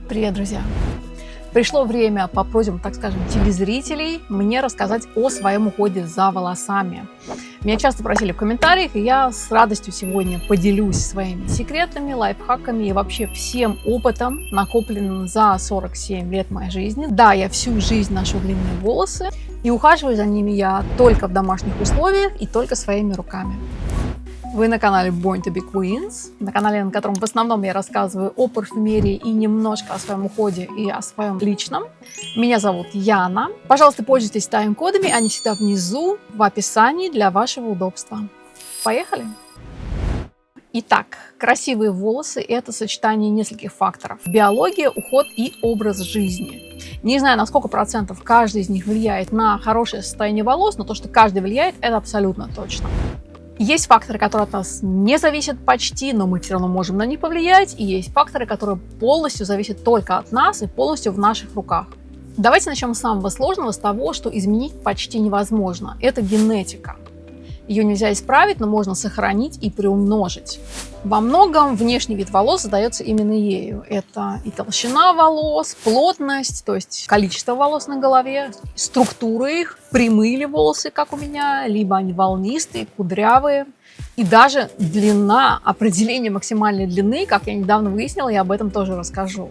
Привет, друзья! Пришло время по просьбам, так скажем, телезрителей мне рассказать о своем уходе за волосами. Меня часто просили в комментариях, и я с радостью сегодня поделюсь своими секретами, лайфхаками и вообще всем опытом, накопленным за 47 лет моей жизни. Да, я всю жизнь ношу длинные волосы, и ухаживаю за ними я только в домашних условиях и только своими руками. Вы на канале Born to be Queens, на канале, на котором в основном я рассказываю о парфюмерии и немножко о своем уходе и о своем личном. Меня зовут Яна. Пожалуйста, пользуйтесь тайм-кодами, они всегда внизу в описании для вашего удобства. Поехали! Итак, красивые волосы – это сочетание нескольких факторов. Биология, уход и образ жизни. Не знаю, на сколько процентов каждый из них влияет на хорошее состояние волос, но то, что каждый влияет, это абсолютно точно. Есть факторы, которые от нас не зависят почти, но мы все равно можем на них повлиять. И есть факторы, которые полностью зависят только от нас и полностью в наших руках. Давайте начнем с самого сложного, с того, что изменить почти невозможно. Это генетика. Ее нельзя исправить, но можно сохранить и приумножить. Во многом внешний вид волос задается именно ею. Это и толщина волос, плотность, то есть количество волос на голове, структура их, прямые ли волосы, как у меня, либо они волнистые, кудрявые. И даже длина, определение максимальной длины, как я недавно выяснила, я об этом тоже расскажу.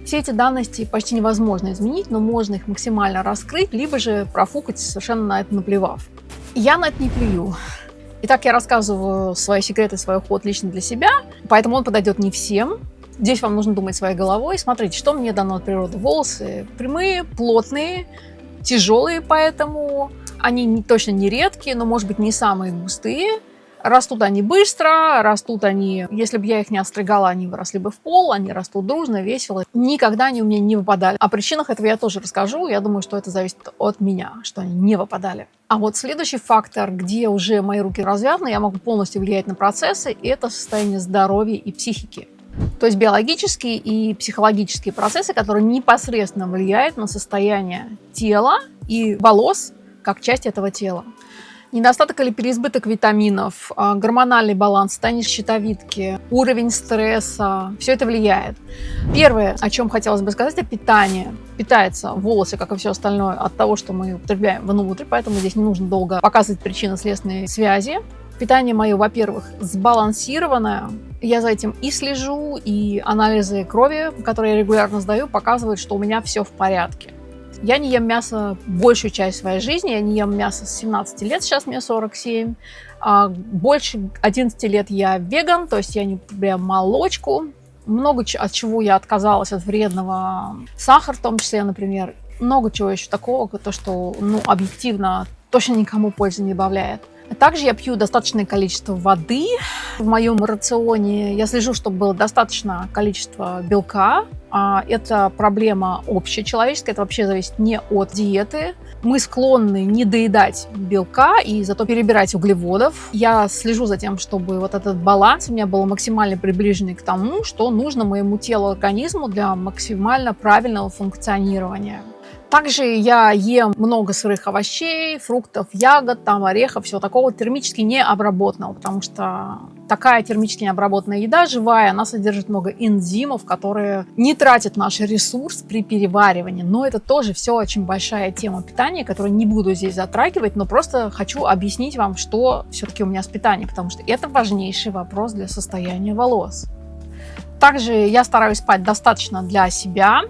Все эти данности почти невозможно изменить, но можно их максимально раскрыть, либо же профукать, совершенно на это наплевав. Я на это не плюю. Итак, я рассказываю свои секреты, свой уход лично для себя, поэтому он подойдет не всем. Здесь вам нужно думать своей головой. Смотрите, что мне дано от природы. Волосы прямые, плотные, тяжелые, поэтому они точно не редкие, но, может быть, не самые густые. Растут они быстро, растут они, если бы я их не остригала, они выросли бы в пол, они растут дружно, весело. Никогда они у меня не выпадали. О причинах этого я тоже расскажу. Я думаю, что это зависит от меня, что они не выпадали. А вот следующий фактор, где уже мои руки развязаны, я могу полностью влиять на процессы, это состояние здоровья и психики. То есть биологические и психологические процессы, которые непосредственно влияют на состояние тела и волос как часть этого тела. Недостаток или переизбыток витаминов, гормональный баланс, состояние щитовидки, уровень стресса – все это влияет. Первое, о чем хотелось бы сказать, это питание. Питаются волосы, как и все остальное, от того, что мы употребляем внутрь, поэтому здесь не нужно долго показывать причинно-следственные связи. Питание мое, во-первых, сбалансированное. Я за этим и слежу, и анализы крови, которые я регулярно сдаю, показывают, что у меня все в порядке. Я не ем мясо большую часть своей жизни, я не ем мясо с 17 лет, сейчас мне 47. Больше 11 лет я веган, то есть я не употребляю молочку. Много от чего я отказалась, от вредного сахара в том числе, например. Много чего еще такого, то, что объективно точно никому пользы не добавляет. Также я пью достаточное количество воды. В моем рационе я слежу, чтобы было достаточное количество белка. Это проблема общечеловеческая, это вообще зависит не от диеты. Мы склонны не доедать белка и зато перебирать углеводов. Я слежу за тем, чтобы вот этот баланс у меня был максимально приближенный к тому, что нужно моему телу, организму для максимально правильного функционирования. Также я ем много сырых овощей, фруктов, ягод, орехов, всего такого термически необработанного, потому что такая термически необработанная еда живая, она содержит много энзимов, которые не тратят наш ресурс при переваривании. Но это тоже все очень большая тема питания, которую не буду здесь затрагивать, но просто хочу объяснить вам, что все-таки у меня с питанием, потому что это важнейший вопрос для состояния волос. Также я стараюсь спать достаточно для себя.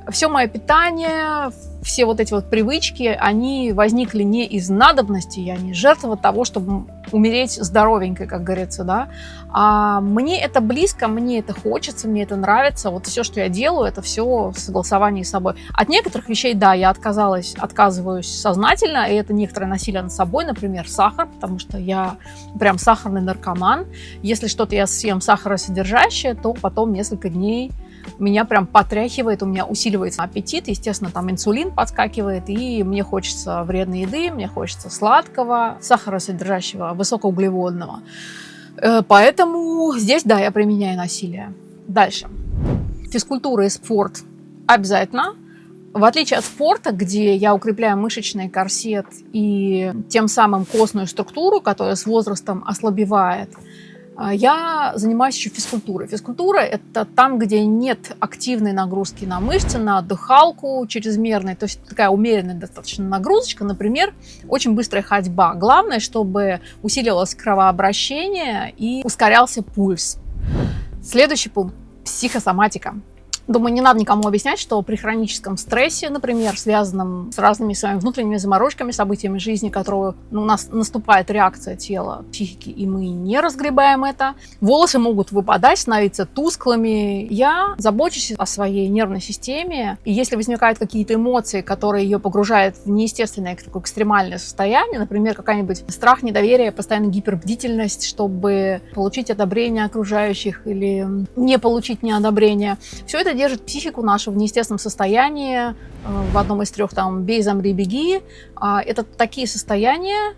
Все мое питание, все вот эти вот привычки, они возникли не из надобности, я не жертва того, чтобы умереть здоровенькой, как говорится, да. А мне это близко, мне это хочется, мне это нравится. Вот все, что я делаю, это все в согласовании с собой. От некоторых вещей, да, я отказываюсь сознательно, и это некоторое насилие над собой, например, сахар, потому что я прям сахарный наркоман. Если что-то я съем сахаросодержащее, то потом несколько дней меня прям потряхивает, у меня усиливается аппетит, естественно, там инсулин подскакивает, и мне хочется вредной еды, мне хочется сладкого, сахаросодержащего, высокоуглеводного. Поэтому здесь, да, я применяю насилие. Дальше. Физкультура и спорт обязательно. В отличие от спорта, где я укрепляю мышечный корсет и тем самым костную структуру, которая с возрастом ослабевает, Я занимаюсь еще физкультурой. Физкультура – это там, где нет активной нагрузки на мышцы, на дыхалку чрезмерной, то есть такая умеренная достаточно нагрузочка, например, очень быстрая ходьба. Главное, чтобы усилилось кровообращение и ускорялся пульс. Следующий пункт – психосоматика. Думаю, не надо никому объяснять, что при хроническом стрессе, например, связанном с разными своими внутренними заморочками, событиями жизни, которые у нас наступает реакция тела, психики, и мы не разгребаем это, волосы могут выпадать, становиться тусклыми. Я забочусь о своей нервной системе, и если возникают какие-то эмоции, которые ее погружают в неестественное, такое экстремальное состояние, например, какая-нибудь страх, недоверие, постоянная гипербдительность, чтобы получить одобрение окружающих или не получить неодобрение, все это держит психику нашу в неестественном состоянии. В одном из 3 там «бей, замри, беги». Это такие состояния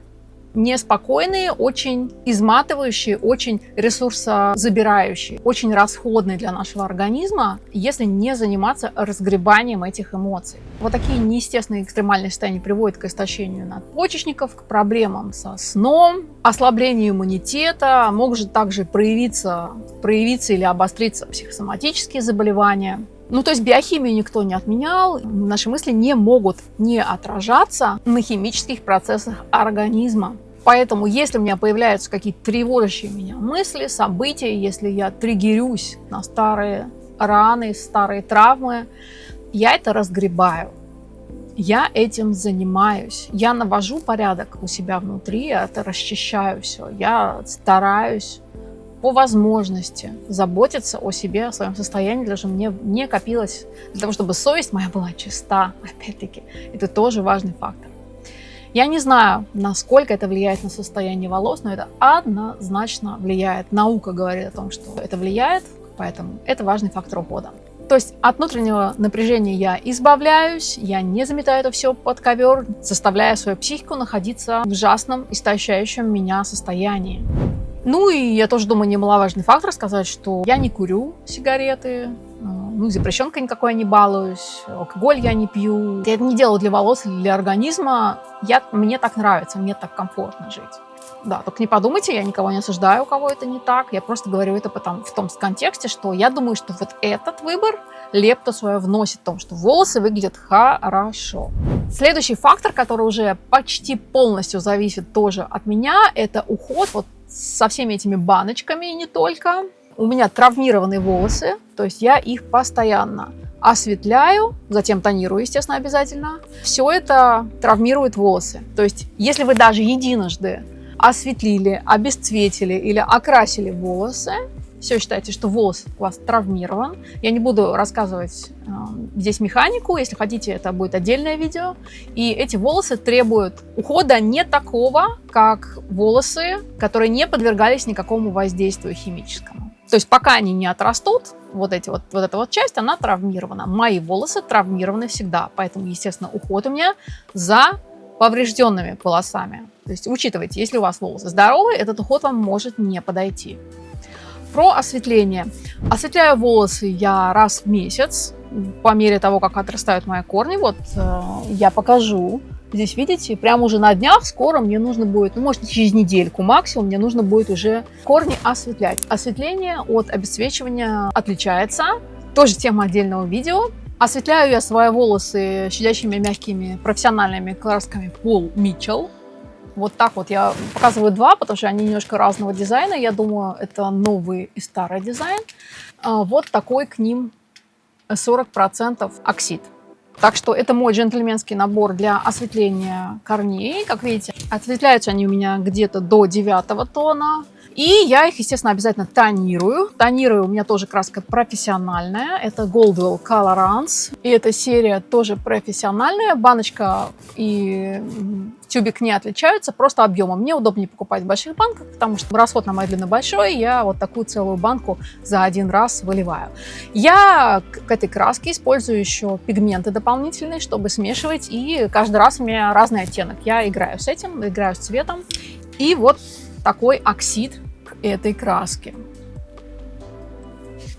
неспокойные, очень изматывающие, очень ресурсозабирающие, очень расходные для нашего организма, если не заниматься разгребанием этих эмоций. Вот такие неестественные экстремальные состояния приводят к истощению надпочечников, к проблемам со сном, ослаблению иммунитета, могут также проявиться или обостриться психосоматические заболевания. То есть биохимию никто не отменял, наши мысли не могут не отражаться на химических процессах организма. Поэтому, если у меня появляются какие-то тревожащие меня мысли, события, если я триггерюсь на старые раны, старые травмы, я это разгребаю. Я этим занимаюсь. Я навожу порядок у себя внутри, я это расчищаю все. Я стараюсь по возможности заботиться о себе, о своем состоянии, для того, чтобы мне не копилось, для того, чтобы совесть моя была чиста, опять-таки. Это тоже важный фактор. Я не знаю, насколько это влияет на состояние волос, но это однозначно влияет. Наука говорит о том, что это влияет, поэтому это важный фактор ухода. То есть от внутреннего напряжения я избавляюсь, я не заметаю это все под ковер, заставляя свою психику находиться в ужасном, истощающем меня состоянии. И я тоже думаю, немаловажный фактор сказать, что я не курю сигареты, запрещенкой никакой не балуюсь, алкоголь я не пью. Я это не делаю для волос или для организма. Мне так нравится, мне так комфортно жить. Да, только не подумайте, я никого не осуждаю, у кого это не так. Я просто говорю это в том контексте, что я думаю, что вот этот выбор лепту свою вносит в том, что волосы выглядят хорошо. Следующий фактор, который уже почти полностью зависит тоже от меня, это уход со всеми этими баночками и не только. У меня травмированные волосы, то есть я их постоянно осветляю, затем тонирую, естественно, обязательно. Все это травмирует волосы. То есть если вы даже единожды осветлили, обесцветили или окрасили волосы, все считайте, что волос у вас травмирован. Я не буду рассказывать здесь механику, если хотите, это будет отдельное видео. И эти волосы требуют ухода не такого, как волосы, которые не подвергались никакому воздействию химическому. То есть пока они не отрастут, вот эта часть, она травмирована. Мои волосы травмированы всегда, поэтому, естественно, уход у меня за поврежденными волосами. То есть учитывайте, если у вас волосы здоровые, этот уход вам может не подойти. Про осветление. Осветляю волосы я раз в месяц, по мере того, как отрастают мои корни. Я покажу. Здесь, видите, прямо уже на днях скоро мне нужно будет, может, через недельку максимум, мне нужно будет уже корни осветлять. Осветление от обесцвечивания отличается. Тоже тема отдельного видео. Осветляю я свои волосы щадящими мягкими профессиональными красками Paul Mitchell. Вот так вот я показываю два, потому что они немножко разного дизайна. Я думаю, это новый и старый дизайн. Вот такой к ним 40% оксид. Так что это мой джентльменский набор для осветления корней. Как видите, осветляются они у меня где-то до 9 тона. И я их, естественно, обязательно тонирую. Тонирую у меня тоже краска профессиональная. Это Goldwell Colorants. И эта серия тоже профессиональная. Баночка и тюбик не отличаются, просто объемом. Мне удобнее покупать в больших банках, потому что расход на мою длину большой. Я вот такую целую банку за один раз выливаю. Я к этой краске использую еще пигменты дополнительные, чтобы смешивать. И каждый раз у меня разный оттенок. Я играю с этим, играю с цветом. И вот такой оксид к этой краске.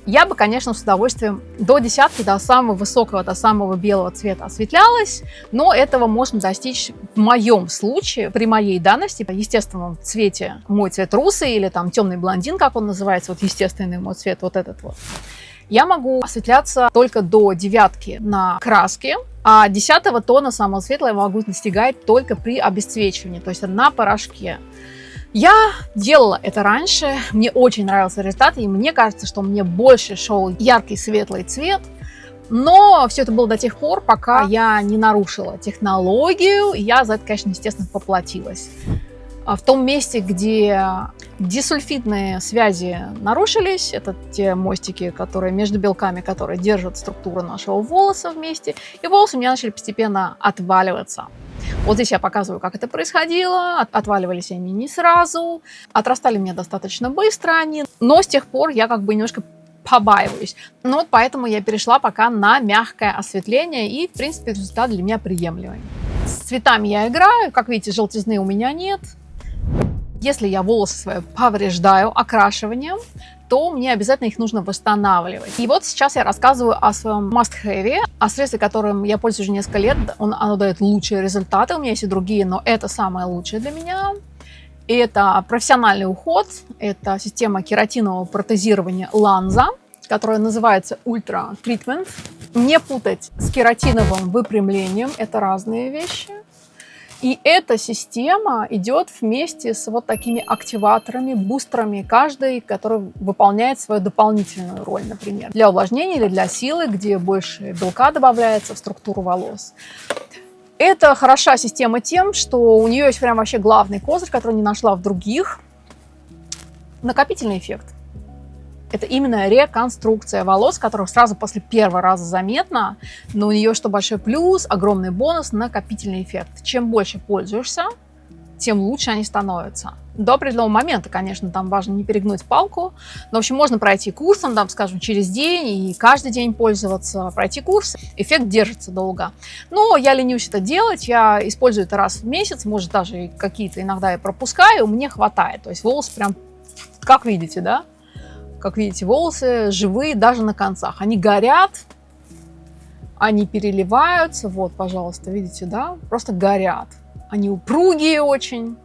Я бы, конечно, с удовольствием до десятки, до самого высокого, до самого белого цвета осветлялась, но этого можно достичь в моем случае, при моей данности, по естественном цвете, мой цвет русый или там темный блондин, как он называется, вот естественный мой цвет, вот этот вот. Я могу осветляться только до девятки на краске, а 10-го тона самого светлого я могу достигать только при обесцвечивании, то есть на порошке. Я делала это раньше, мне очень нравился результат, и мне кажется, что мне больше шел яркий светлый цвет, но все это было до тех пор, пока я не нарушила технологию, и я за это, конечно, естественно, поплатилась. В том месте, где дисульфидные связи нарушились, это те мостики, которые между белками, которые держат структуру нашего волоса вместе, и волосы у меня начали постепенно отваливаться. Вот здесь я показываю, как это происходило. Отваливались они не сразу, отрастали мне достаточно быстро они, но с тех пор я как бы немножко побаиваюсь. Ну вот поэтому я перешла пока на мягкое осветление, и, в принципе, результат для меня приемлемый. С цветами я играю, как видите, желтизны у меня нет. Если я волосы свои повреждаю окрашиванием, то мне обязательно их нужно восстанавливать. И вот сейчас я рассказываю о своем must-have, о средстве, которым я пользуюсь уже несколько лет. Оно дает лучшие результаты, у меня есть и другие, но это самое лучшее для меня. И это профессиональный уход, это система кератинового протезирования Lanza, которая называется Ultra Treatment. Не путать с кератиновым выпрямлением, это разные вещи. И эта система идет вместе с вот такими активаторами, бустерами, каждый, который выполняет свою дополнительную роль, например, для увлажнения или для силы, где больше белка добавляется в структуру волос. Это хороша система тем, что у нее есть прям вообще главный козырь, который не нашла в других. Накопительный эффект. Это именно реконструкция волос, которая сразу после первого раза заметна, но у нее что большой плюс, огромный бонус – накопительный эффект. Чем больше пользуешься, тем лучше они становятся. До определенного момента, конечно, там важно не перегнуть палку, но, в общем, можно пройти курсом, там, скажем, через день и каждый день пользоваться, пройти курс, эффект держится долго. Но я ленюсь это делать, я использую это раз в месяц, может, даже какие-то иногда я пропускаю, мне хватает. То есть волосы прям, как видите, да? Как видите, волосы живые даже на концах. Они горят, они переливаются. Вот, пожалуйста, видите, да? Просто горят. Они упругие очень.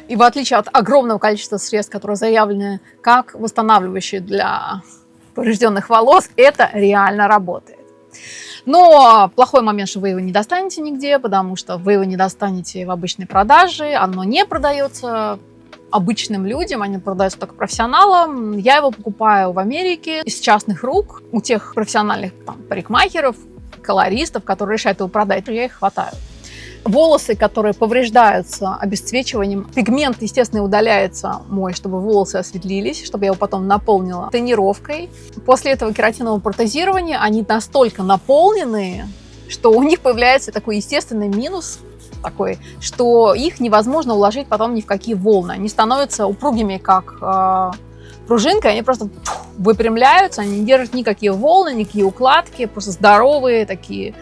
И в отличие от огромного количества средств, которые заявлены как восстанавливающие для поврежденных волос, это реально работает. Но плохой момент, что вы его не достанете нигде, потому что вы его не достанете в обычной продаже. Оно не продается обычным людям, они продаются только профессионалам. Я его покупаю в Америке из частных рук, у тех профессиональных там, парикмахеров, колористов, которые решают его продать, я их хватаю. Волосы, которые повреждаются обесцвечиванием, пигмент, естественно, удаляется мой, чтобы волосы осветлились, чтобы я его потом наполнила тонировкой. После этого кератинового протезирования они настолько наполненные, что у них появляется такой естественный минус, такой, что их невозможно уложить потом ни в какие волны. Они становятся упругими, как пружинка, они просто выпрямляются, они не держат никакие волны, никакие укладки, просто здоровые такие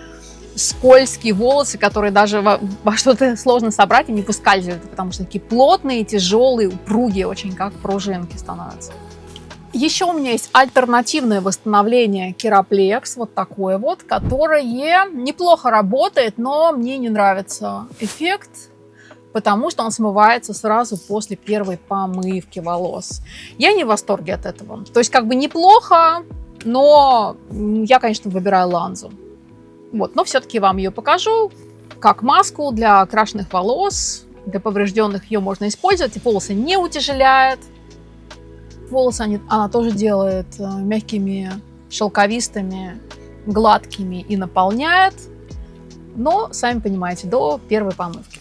скользкие волосы, которые даже во что-то сложно собрать и не выскальзывают, потому что такие плотные, тяжелые, упругие очень, как пружинки становятся. Еще у меня есть альтернативное восстановление Кераплекс, вот такое вот, которое неплохо работает, но мне не нравится эффект, потому что он смывается сразу после первой помывки волос. Я не в восторге от этого. То есть как бы неплохо, но я, конечно, выбираю Ланзу. Вот, но все-таки вам ее покажу как маску для окрашенных волос, для поврежденных ее можно использовать, и волосы не утяжеляет. Волосы она тоже делает мягкими, шелковистыми, гладкими и наполняет, но, сами понимаете, до первой помывки.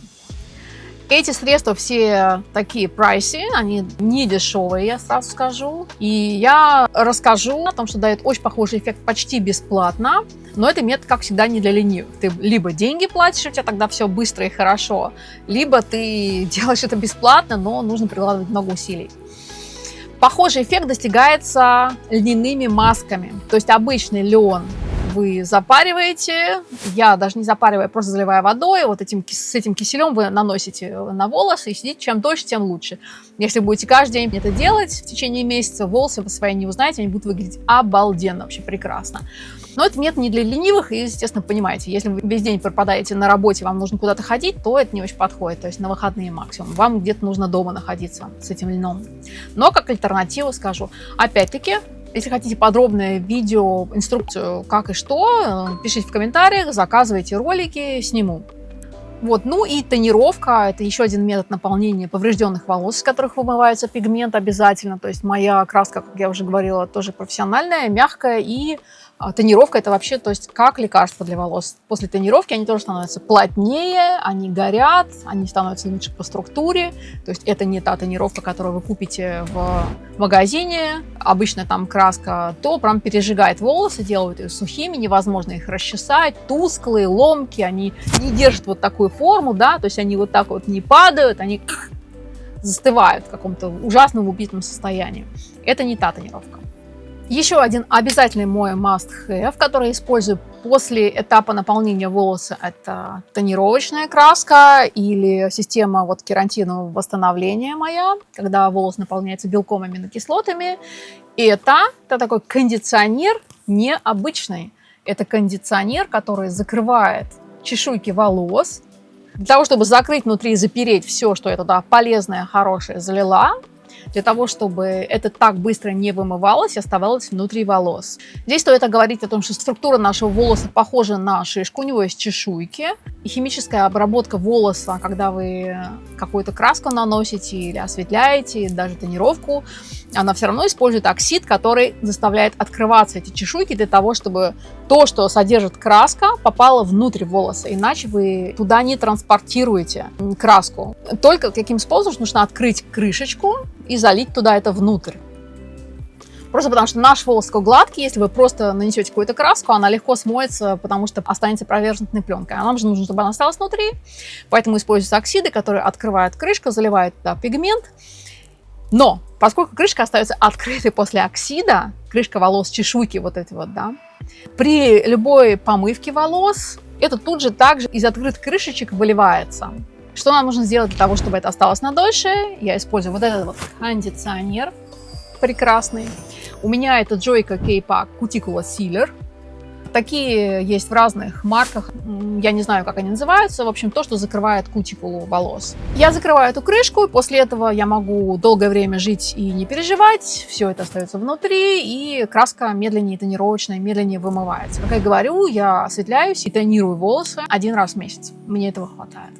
Эти средства все такие прайси, они не дешевые, я сразу скажу. И я расскажу о том, что дает очень похожий эффект почти бесплатно, но это метод, как всегда, не для ленивых. Ты либо деньги платишь, у тебя тогда все быстро и хорошо, либо ты делаешь это бесплатно, но нужно прикладывать много усилий. Похожий эффект достигается льняными масками. То есть обычный лен вы запариваете, я даже не запариваю, просто заливаю водой, вот с этим киселем вы наносите на волосы и сидите, чем дольше, тем лучше. Если будете каждый день это делать в течение месяца, волосы вы свои не узнаете, они будут выглядеть обалденно, вообще прекрасно. Но это нет не для ленивых, и, естественно, понимаете, если вы весь день пропадаете на работе, вам нужно куда-то ходить, то это не очень подходит, то есть на выходные максимум. Вам где-то нужно дома находиться с этим льном. Но как альтернативу скажу, опять-таки, если хотите подробное видео, инструкцию как и что, пишите в комментариях, заказывайте ролики, сниму. Вот, ну и тонировка – это еще один метод наполнения поврежденных волос, из которых вымывается пигмент обязательно. То есть моя краска, как я уже говорила, тоже профессиональная, мягкая, и тонировка – это вообще, то есть как лекарство для волос. После тонировки они тоже становятся плотнее, они горят, они становятся лучше по структуре. То есть это не та тонировка, которую вы купите в магазине. Обычно там краска то прям пережигает волосы, делают их сухими, невозможно их расчесать, тусклые, ломкие, они не держат вот такую форму, да, то есть они вот так вот не падают, они застывают в каком-то ужасном убитом состоянии. Это не та тонировка. Еще один обязательный мой must-have, который я использую после этапа наполнения волоса, это тонировочная краска или система вот кератинового восстановления моя, когда волос наполняется белком и аминокислотами. Это такой кондиционер необычный. Это кондиционер, который закрывает чешуйки волос. Для того, чтобы закрыть внутри и запереть все, что я туда полезное, хорошее залила, для того, чтобы это так быстро не вымывалось и оставалось внутри волос. Здесь стоит говорить о том, что структура нашего волоса похожа на шишку, у него есть чешуйки. И химическая обработка волоса, когда вы какую-то краску наносите или осветляете, даже тонировку, она все равно использует оксид, который заставляет открываться эти чешуйки для того, чтобы то, что содержит краска, попало внутрь волоса. Иначе вы туда не транспортируете краску. Только каким способом нужно открыть крышечку и залить туда это внутрь. Просто потому что наш волос такой гладкий, если вы просто нанесете какую-то краску, она легко смоется, потому что останется поверхностной пленкой. А нам же нужно, чтобы она осталась внутри, поэтому используются оксиды, которые открывают крышку, заливают туда пигмент. Но поскольку крышка остается открытой после оксида, крышка волос, чешуйки вот эти вот, да, при любой помывке волос это тут же также из открытых крышечек выливается. Что нам нужно сделать для того, чтобы это осталось надольше? Я использую вот этот вот кондиционер прекрасный. У меня это Joico K-Pack Cuticle Sealer. Такие есть в разных марках. Я не знаю, как они называются. В общем, то, что закрывает кутикулу волос. Я закрываю эту крышку, и после этого я могу долгое время жить и не переживать. Все это остается внутри, и краска медленнее, тонировочная, медленнее вымывается. Как я говорю, я осветляюсь и тонирую волосы 1 раз в месяц. Мне этого хватает.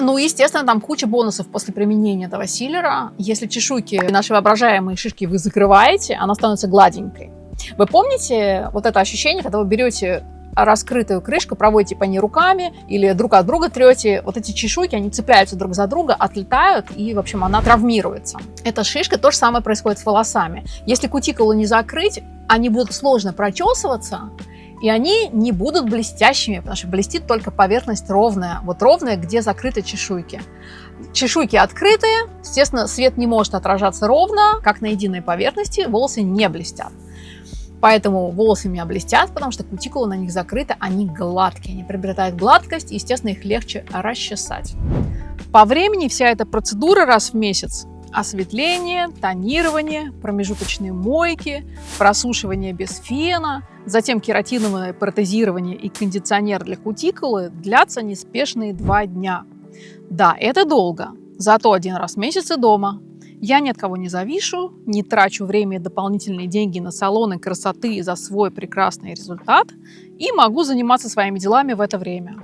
Ну, естественно, там куча бонусов после применения этого силера. Если чешуйки, наши воображаемые шишки вы закрываете, она становится гладенькой. Вы помните вот это ощущение, когда вы берете раскрытую крышку, проводите по ней руками или друг от друга трете, вот эти чешуйки, они цепляются друг за друга, отлетают, и, в общем, она травмируется. Эта шишка, то же самое происходит с волосами. Если кутикулу не закрыть, они будут сложно прочесываться, и они не будут блестящими, потому что блестит только поверхность ровная. Вот ровная, где закрыты чешуйки. Чешуйки открытые, естественно, свет не может отражаться ровно, как на единой поверхности, волосы не блестят. Поэтому волосы у меня блестят, потому что кутикула на них закрыта, они гладкие, они приобретают гладкость, и, естественно, их легче расчесать. По времени вся эта процедура раз в месяц. Осветление, тонирование, промежуточные мойки, просушивание без фена, затем кератиновое протезирование и кондиционер для кутикулы длятся неспешные 2 дня. Да, это долго, зато 1 раз в месяц и дома. Я ни от кого не завишу, не трачу время и дополнительные деньги на салоны красоты за свой прекрасный результат и могу заниматься своими делами в это время.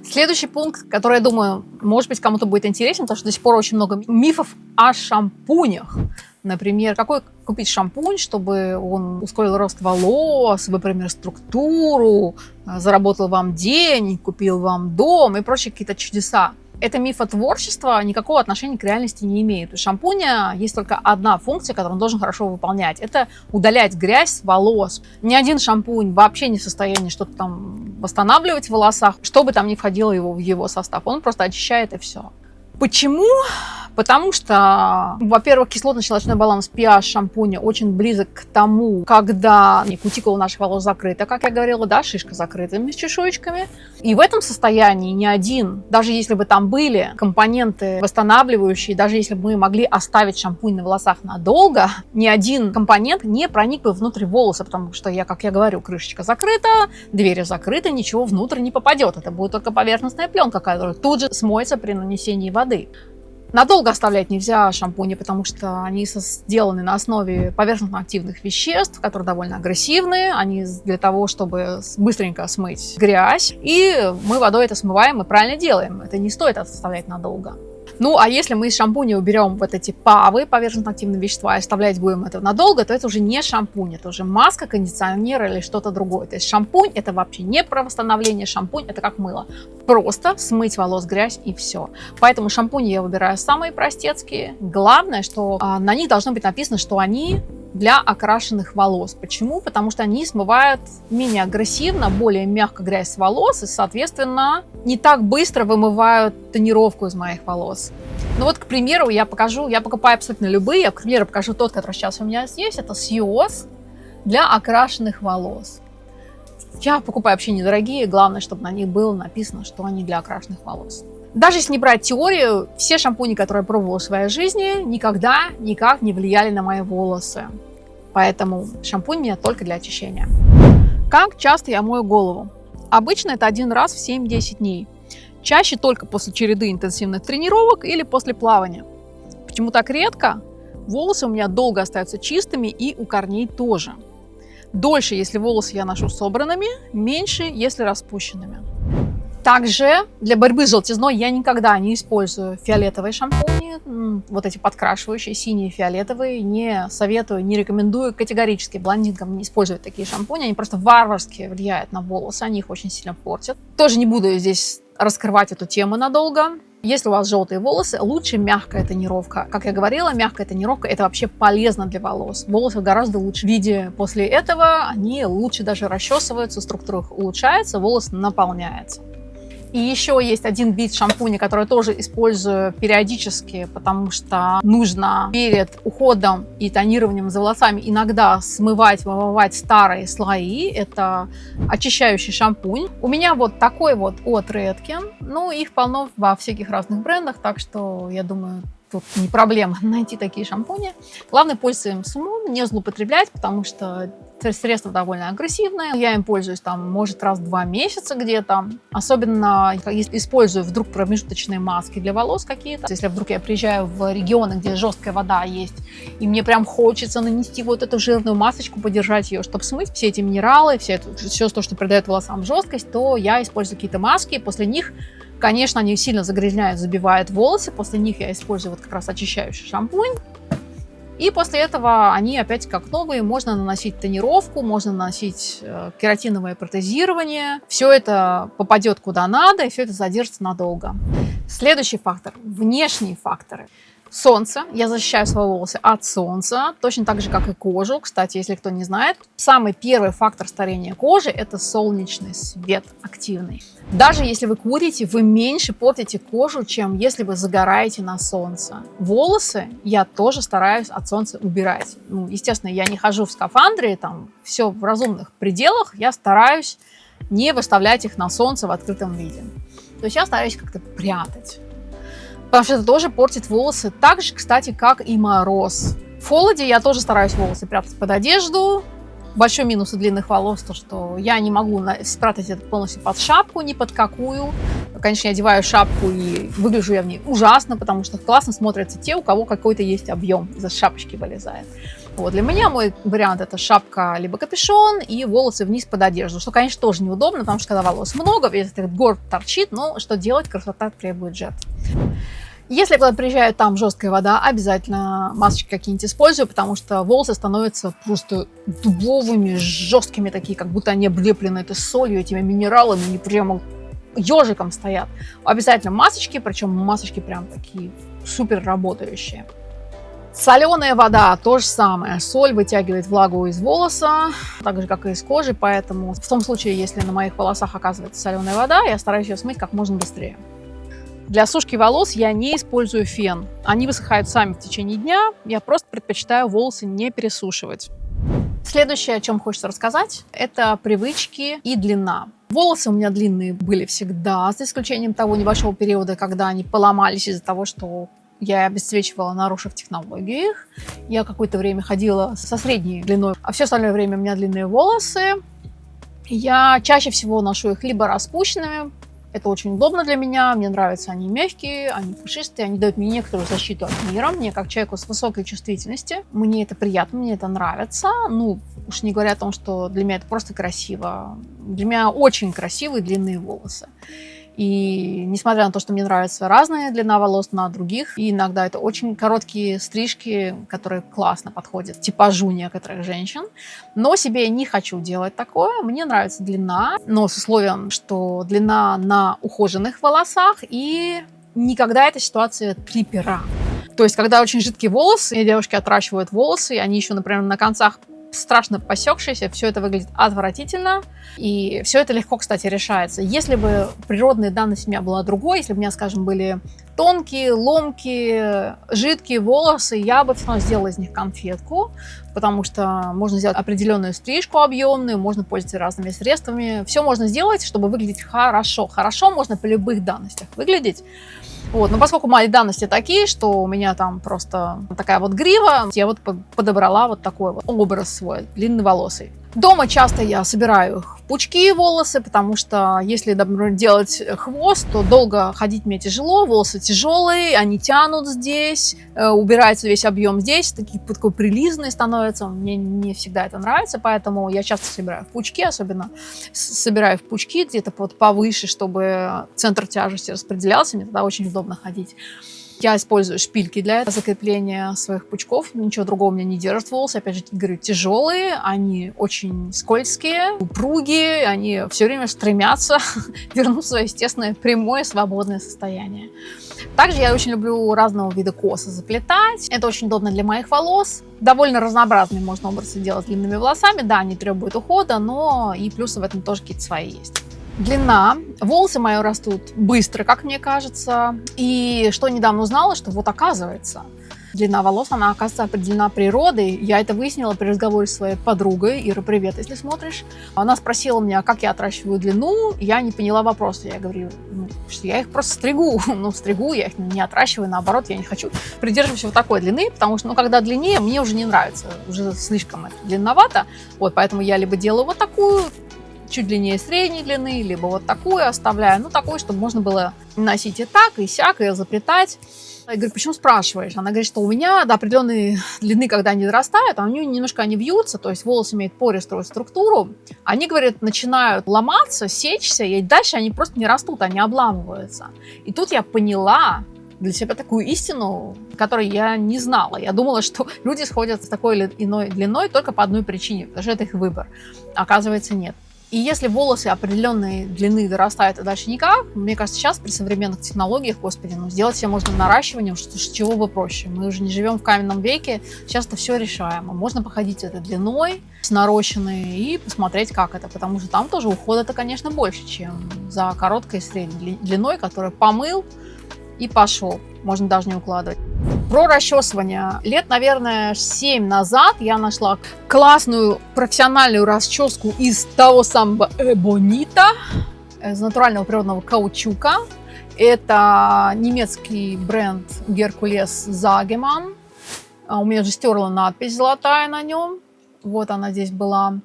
Следующий пункт, который, я думаю, может быть, кому-то будет интересен, потому что до сих пор очень много мифов о шампунях. Например, какой купить шампунь, чтобы он ускорил рост волос, например, структуру, заработал вам день, купил вам дом и прочие какие-то чудеса. Это мифотворчество никакого отношения к реальности не имеет. У шампуня есть только одна функция, которую он должен хорошо выполнять. Это удалять грязь с волос. Ни один шампунь вообще не в состоянии что-то там восстанавливать в волосах, что бы там ни входило в его состав. Он просто очищает и все. Почему? Потому что, во-первых, кислотно-щелочной баланс pH шампуня очень близок к тому, когда кутикула наших волос закрыта, как я говорила, да, шишка закрытыми с чешуечками. И в этом состоянии ни один, даже если бы там были компоненты восстанавливающие, даже если бы мы могли оставить шампунь на волосах надолго, ни один компонент не проник бы внутрь волоса, потому что, как я говорю, крышечка закрыта, двери закрыты, ничего внутрь не попадет. Это будет только поверхностная пленка, которая тут же смоется при нанесении воды. Надолго оставлять нельзя шампуни, потому что они сделаны на основе поверхностно-активных веществ, которые довольно агрессивные. Они для того, чтобы быстренько смыть грязь. И мы водой это смываем и правильно делаем. Это не стоит оставлять надолго. Ну, а если мы из шампуня уберем вот эти ПАВы, поверхностно-активные вещества, и оставлять будем это надолго, то это уже не шампунь, это уже маска, кондиционер или что-то другое. То есть шампунь – это вообще не про восстановление, шампунь – это как мыло. Просто смыть волос грязь и все. Поэтому шампуни я выбираю самые простецкие. Главное, что на них должно быть написано, что они для окрашенных волос. Почему? Потому что они смывают менее агрессивно, более мягко грязь с волос и, соответственно, не так быстро вымывают тонировку из моих волос. Ну вот, к примеру, я покупаю абсолютно любые. Я, к примеру, покажу тот, который сейчас у меня есть. Это Сиос для окрашенных волос. Я покупаю вообще недорогие. Главное, чтобы на них было написано, что они для окрашенных волос. Даже если не брать теорию, все шампуни, которые я пробовала в своей жизни, никогда никак не влияли на мои волосы. Поэтому шампунь у меня только для очищения. Как часто я мою голову? Обычно это один раз в 7-10 дней. Чаще только после череды интенсивных тренировок или после плавания. Почему так редко? Волосы у меня долго остаются чистыми и у корней тоже. Дольше, если волосы я ношу собранными, меньше, если распущенными. Также для борьбы с желтизной я никогда не использую фиолетовые шампуни, вот эти подкрашивающие, синие, фиолетовые. Не советую, не рекомендую категорически блондинкам не использовать такие шампуни. Они просто варварски влияют на волосы, они их очень сильно портят. Тоже не буду здесь раскрывать эту тему надолго. Если у вас желтые волосы, лучше мягкая тонировка. Как я говорила, мягкая тонировка – это вообще полезно для волос. Волосы гораздо лучше в виде. После этого они лучше даже расчесываются, структура их улучшается, волос наполняется. И еще есть один вид шампуня, который я тоже использую периодически, потому что нужно перед уходом и тонированием за волосами иногда вымывать старые слои. Это очищающий шампунь. У меня вот такой вот от Redken. Ну, их полно во всяких разных брендах, так что я думаю, тут не проблема найти такие шампуни. Главное, пользоваться им с умом, не злоупотреблять, потому что средство довольно агрессивное. Я им пользуюсь может раз в 2 месяца где-то. Особенно, если использую вдруг промежуточные маски для волос какие-то. Если вдруг я приезжаю в регионы, где жесткая вода есть, и мне прям хочется нанести вот эту жирную масочку, подержать ее, чтобы смыть все эти минералы, все то, что придает волосам жесткость, то я использую какие-то маски. После них, конечно, они сильно загрязняют, забивают волосы. После них я использую вот как раз очищающий шампунь. И после этого они опять как новые. Можно наносить тонировку, можно наносить кератиновое протезирование. Все это попадет куда надо, и все это задержится надолго. Следующий фактор – внешние факторы. Солнце. Я защищаю свои волосы от солнца, точно так же, как и кожу. Кстати, если кто не знает, самый первый фактор старения кожи – это солнечный свет активный. Даже если вы курите, вы меньше портите кожу, чем если вы загораете на солнце. Волосы я тоже стараюсь от солнца убирать. Ну, естественно, я не хожу в скафандре, там все в разумных пределах. Я стараюсь не выставлять их на солнце в открытом виде. То есть я стараюсь как-то прятать. Потому что это тоже портит волосы. Так же, кстати, как и мороз. В холоде я тоже стараюсь волосы прятать под одежду. Большой минус у длинных волос, то что я не могу спрятать это полностью под шапку, ни под какую. Конечно, я одеваю шапку и выгляжу я в ней ужасно, потому что классно смотрятся те, у кого какой-то есть объем, из-за шапочки вылезает. Вот, для меня мой вариант – это шапка либо капюшон и волосы вниз под одежду, что, конечно, тоже неудобно, потому что когда волос много, весь этот горб торчит, но что делать, красота требует жертв. Если я куда-то приезжаю, там жесткая вода, обязательно масочки какие-нибудь использую, потому что волосы становятся просто дубовыми, жесткими такие, как будто они облеплены этой солью, этими минералами, они прямо ежиком стоят. Обязательно масочки, причем масочки прям такие супер работающие. Соленая вода, то же самое. Соль вытягивает влагу из волоса, так же, как и из кожи, поэтому в том случае, если на моих волосах оказывается соленая вода, я стараюсь ее смыть как можно быстрее. Для сушки волос я не использую фен. Они высыхают сами в течение дня. Я просто предпочитаю волосы не пересушивать. Следующее, о чем хочется рассказать, это привычки и длина. Волосы у меня длинные были всегда, за исключением того небольшого периода, когда они поломались из-за того, что я обесцвечивала, нарушив технологию их. Я какое-то время ходила со средней длиной, а все остальное время у меня длинные волосы. Я чаще всего ношу их либо распущенными. Это очень удобно для меня, мне нравятся они мягкие, они пушистые, они дают мне некоторую защиту от мира, мне как человеку с высокой чувствительностью. Мне это приятно, мне это нравится. Ну, уж не говоря о том, что для меня это просто красиво. Для меня очень красивые длинные волосы. И несмотря на то, что мне нравится разная длина волос на других, и иногда это очень короткие стрижки, которые классно подходят типажу некоторых женщин, но себе я не хочу делать такое. Мне нравится длина, но с условием, что длина на ухоженных волосах, и никогда эта ситуация трипера. То есть, когда очень жидкие волосы, и девушки отращивают волосы, и они еще, например, на концах страшно посекшиеся, все это выглядит отвратительно, и все это легко, кстати, решается. Если бы природная данность у меня была другой, если бы у меня, скажем, были тонкие, ломкие, жидкие волосы, я бы все равно сделала из них конфетку, потому что можно сделать определенную стрижку объемную, можно пользоваться разными средствами, все можно сделать, чтобы выглядеть хорошо. Хорошо можно при любых данностях выглядеть. Вот. Но поскольку мои данности такие, что у меня там просто такая вот грива, я вот подобрала вот такой вот образ свой, длинноволосый. Дома часто я собираю в пучки волосы, потому что если, например, делать хвост, то долго ходить мне тяжело, волосы тяжелые, они тянут здесь, убирается весь объем здесь, такой прилизанный становится, мне не всегда это нравится, поэтому я часто собираю в пучки, особенно собираю в пучки где-то повыше, чтобы центр тяжести распределялся, мне тогда очень удобно ходить. Я использую шпильки для закрепления своих пучков. Ничего другого у меня не держит волосы. Опять же, говорю, тяжелые, они очень скользкие, упругие, они все время стремятся вернуть свое естественное, прямое, свободное состояние. Также я очень люблю разного вида косы заплетать. Это очень удобно для моих волос. Довольно разнообразные можно образы делать с длинными волосами. Да, они требуют ухода, но и плюсы в этом тоже какие-то свои есть. Длина. Волосы мои растут быстро, как мне кажется. И что недавно узнала, что вот оказывается, длина волос, она оказывается определена природой. Я это выяснила при разговоре с своей подругой. Ира, привет, если смотришь. Она спросила меня, как я отращиваю длину. Я не поняла вопроса. Я говорю, что я их просто стригу. Стригу, я их не отращиваю, наоборот, я не хочу придерживаться вот такой длины, потому что, когда длиннее, мне уже не нравится. Уже слишком это длинновато. Вот, поэтому я либо делаю вот такую, чуть длиннее средней длины, либо вот такую оставляю, такую, чтобы можно было носить и так, и сяк, и заплетать. Я говорю, почему спрашиваешь? Она говорит, что у меня до определенной длины, когда они дорастают, они немножко вьются, то есть волосы имеют пористую структуру, они, говорят, начинают ломаться, сечься, и дальше они просто не растут, они обламываются. И тут я поняла для себя такую истину, которую я не знала. Я думала, что люди сходят с такой или иной длиной только по одной причине, потому что это их выбор. Оказывается, нет. И если волосы определенной длины дорастают, а дальше никак, мне кажется, сейчас при современных технологиях, господи, сделать себе можно наращивание, с чего бы проще. Мы уже не живем в каменном веке, сейчас это все решаемо. Можно походить этой длиной, с нарощенной, и посмотреть, как это, потому что там тоже ухода-то, конечно, больше, чем за короткой и средней длиной, которую помыл и пошел. Можно даже не укладывать. Про расчесывание. Лет, наверное, 7 назад я нашла классную профессиональную расческу из того самого Эбонита, из натурального природного каучука. Это немецкий бренд Геркулес Загеман. У меня же стерла надпись золотая на нем. Вот она здесь была.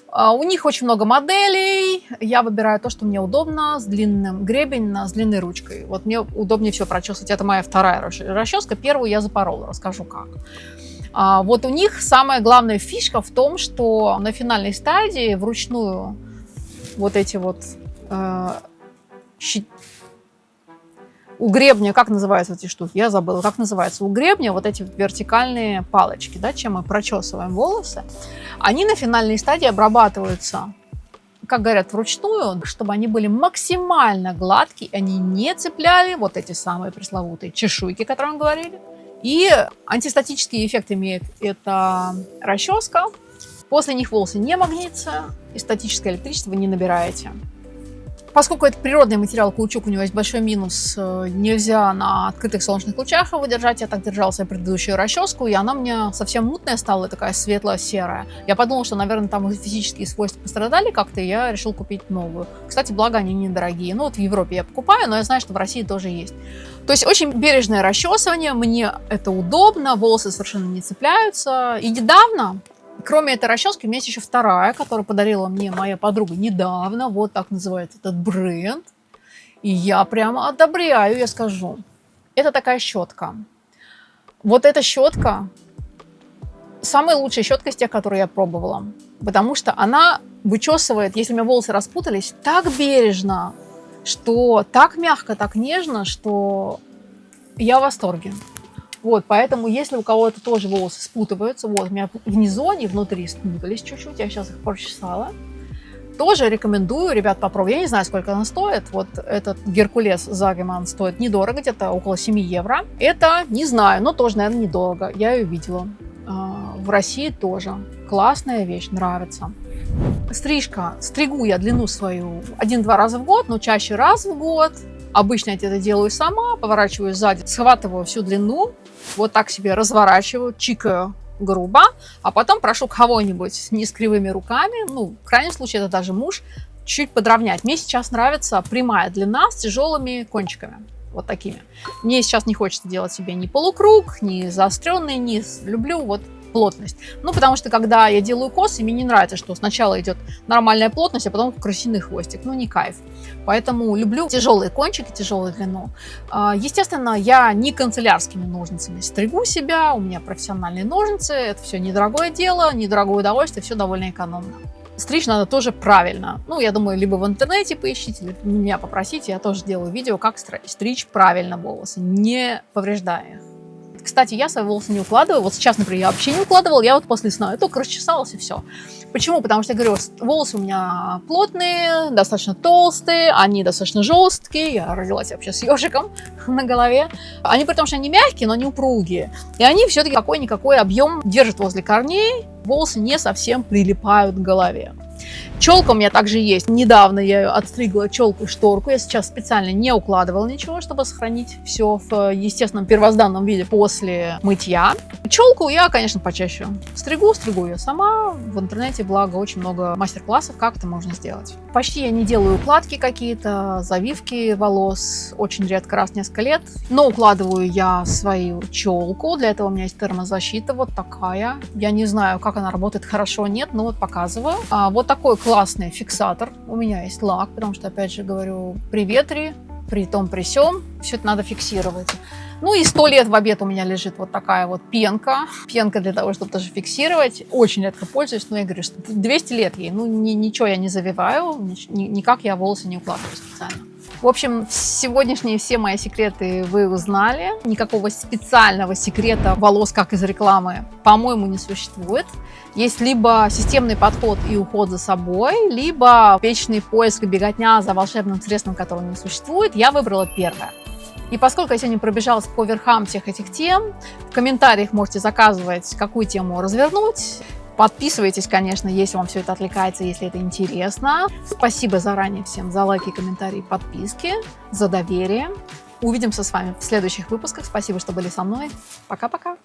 У них очень много моделей. Я выбираю то, что мне удобно, с длинным гребень, с длинной ручкой. Вот мне удобнее всего прочесывать. Это моя вторая расческа. Первую я запорола. Расскажу как. Вот у них самая главная фишка в том, что на финальной стадии вручную вот эти вот у гребня, как называются эти штуки? Я забыла, как называется. У гребня вот эти вертикальные палочки, да, чем мы прочесываем волосы, они на финальной стадии обрабатываются, как говорят, вручную, чтобы они были максимально гладкие, они не цепляли вот эти самые пресловутые чешуйки, о которых мы говорили. И антистатический эффект имеет эта расческа. После них волосы не магнитятся, и статическое электричество вы не набираете. Поскольку это природный материал каучук, у него есть большой минус. Нельзя на открытых солнечных лучах его держать. Я так держала свою предыдущую расческу, и она у меня совсем мутная стала, такая светло-серая. Я подумала, что, наверное, там физические свойства пострадали как-то, и я решила купить новую. Кстати, благо они недорогие. Ну, вот в Европе я покупаю, но я знаю, что в России тоже есть. То есть очень бережное расчесывание, мне это удобно, волосы совершенно не цепляются. И недавно... Кроме этой расчески, у меня есть еще вторая, которую подарила мне моя подруга недавно. Вот так называется этот бренд. И я прямо одобряю, я скажу. Это такая щетка. Вот эта щетка самая лучшая щетка из тех, которые я пробовала. Потому что она вычесывает, если у меня волосы распутались, так бережно, что так мягко, так нежно, что я в восторге. Вот, поэтому, если у кого-то тоже волосы спутываются, вот, у меня внизу они, внутри спутались чуть-чуть, я сейчас их прочесала, тоже рекомендую, ребят, попробовать. Я не знаю, сколько она стоит. Вот этот Геркулес Загеман стоит недорого, где-то около 7 евро. Это, не знаю, но тоже, наверное, недорого. Я ее видела. В России тоже. Классная вещь, нравится. Стрижка. Стригу я длину свою 1-2 раза в год, но чаще раз в год. Обычно я это делаю сама, поворачиваю сзади, схватываю всю длину, вот так себе разворачиваю, чикаю грубо, а потом прошу кого-нибудь не с кривыми руками, ну, в крайнем случае это даже муж, чуть подровнять. Мне сейчас нравится прямая длина с тяжелыми кончиками, вот такими. Мне сейчас не хочется делать себе ни полукруг, ни заостренный низ, люблю вот плотность. Ну, потому что, когда я делаю косы, мне не нравится, что сначала идет нормальная плотность, а потом крысиный хвостик. Ну, не кайф. Поэтому люблю тяжелые кончики, тяжелую длину. Естественно, я не канцелярскими ножницами стригу себя, у меня профессиональные ножницы, это все недорогое дело, недорогое удовольствие, все довольно экономно. Стричь надо тоже правильно. Ну, я думаю, либо в интернете поищите, либо меня попросите, я тоже делаю видео, как стричь правильно волосы, не повреждая их. Кстати, я свои волосы не укладываю. Вот сейчас, например, я вообще не укладывала. Я вот после сна я только расчесалась и все. Почему? Потому что, я говорю, волосы у меня плотные, достаточно толстые, они достаточно жесткие. Я родилась вообще с ежиком на голове. Они при том, что они мягкие, но не упругие. И они все-таки какой-никакой объем держат возле корней. Волосы не совсем прилипают к голове. Челка у меня также есть. Недавно я ее отстригла, челку и шторку. Я сейчас специально не укладывала ничего, чтобы сохранить все в естественном первозданном виде после мытья. Челку я, конечно, почаще стригу ее сама. В интернете, благо, очень много мастер-классов, как это можно сделать. Почти я не делаю укладки какие-то, завивки волос. Очень редко, раз в несколько лет. Но укладываю я свою челку. Для этого у меня есть термозащита вот такая. Я не знаю, как она работает, хорошо, нет, но вот показываю. Вот такой классный фиксатор. У меня есть лак, потому что, опять же говорю, при ветре, при том, при сём, все это надо фиксировать. Ну и 100 лет в обед у меня лежит вот такая вот пенка. Пенка для того, чтобы тоже фиксировать. Очень редко пользуюсь, но я говорю, что 200 лет ей. Ну ничего я не завиваю, никак я волосы не укладываю специально. В общем, сегодняшние все мои секреты вы узнали. Никакого специального секрета волос, как из рекламы, по-моему, не существует. Есть либо системный подход и уход за собой, либо вечный поиск и беготня за волшебным средством, которого не существует. Я выбрала первое. И поскольку я сегодня пробежалась по верхам всех этих тем, в комментариях можете заказывать, какую тему развернуть. Подписывайтесь, конечно, если вам все это отвлекается, если это интересно. Спасибо заранее всем за лайки, комментарии, подписки, за доверие. Увидимся с вами в следующих выпусках. Спасибо, что были со мной. Пока-пока.